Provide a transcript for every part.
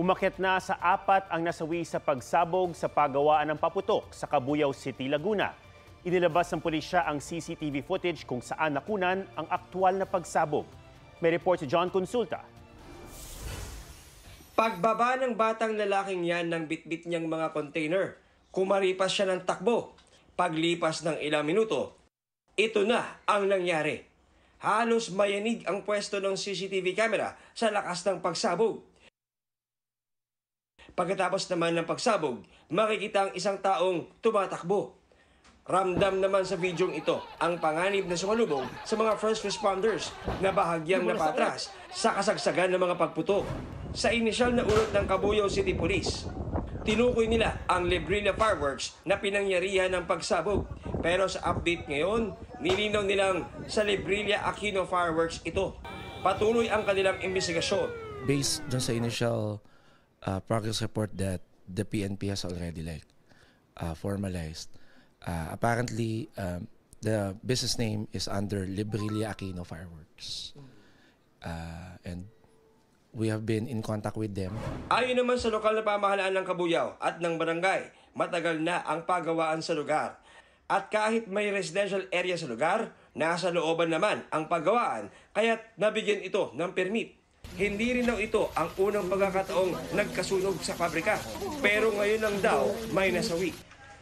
Umakyat na sa 4 ang nasawi sa pagsabog sa pagawaan ng paputok sa Cabuyao City, Laguna. Inilabas ng pulisya ang CCTV footage kung saan nakunan ang aktwal na pagsabog. May report si John Consulta. Pagbaba ng batang lalaking yan ng bitbit niyang mga container, kumaripas siya ng takbo. Paglipas ng ilang minuto, ito na ang nangyari. Halos mayanig ang pwesto ng CCTV camera sa lakas ng pagsabog. Pagkatapos naman ng pagsabog, makikita ang isang taong tumatakbo. Ramdam naman sa videong ito ang panganib na sumalubong sa mga first responders na bahagyang napatras sa kasagsagan ng mga pagputok. Sa inisyal na ulat ng Cabuyao City Police, tinukoy nila ang Librilla Fireworks na pinangyarihan ng pagsabog. Pero sa update ngayon, nilinaw nilang sa Librilla Aquino Fireworks ito. Patuloy ang kanilang investigasyon. Based dun sa initial progress report that the PNP has already formalized, apparently the business name is under Librilla Aquino Fireworks. And we have been in contact with them. Ayon naman sa lokal na pamahalaan ng Cabuyao at ng barangay, matagal na ang pagawaan sa lugar. At kahit may residential area sa lugar, nasa looban naman ang paggawaan, kaya't nabigyan ito ng permit. Hindi rin daw ito ang unang pagkakataong nagkasunog sa pabrika, pero ngayon lang daw may nasawi.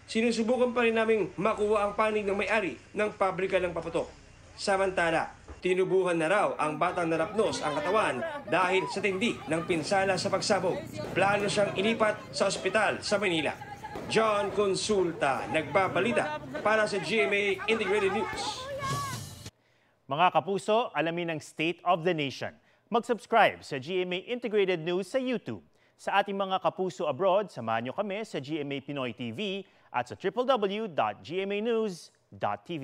Sinusubukan pa rin naming makuha ang panig ng may-ari ng pabrika ng paputok. Samantala, tinubuhan na raw ang batang narapnos ang katawan dahil sa tindi ng pinsala sa pagsabog. Plano siyang ilipat sa ospital sa Manila. John Consulta, nagbabalita para sa GMA Integrated News. Mga kapuso, alamin ang State of the Nation. Mag-subscribe sa GMA Integrated News sa YouTube. Sa ating mga kapuso abroad, samahan niyo kami sa GMA Pinoy TV at sa www.gmanews.tv.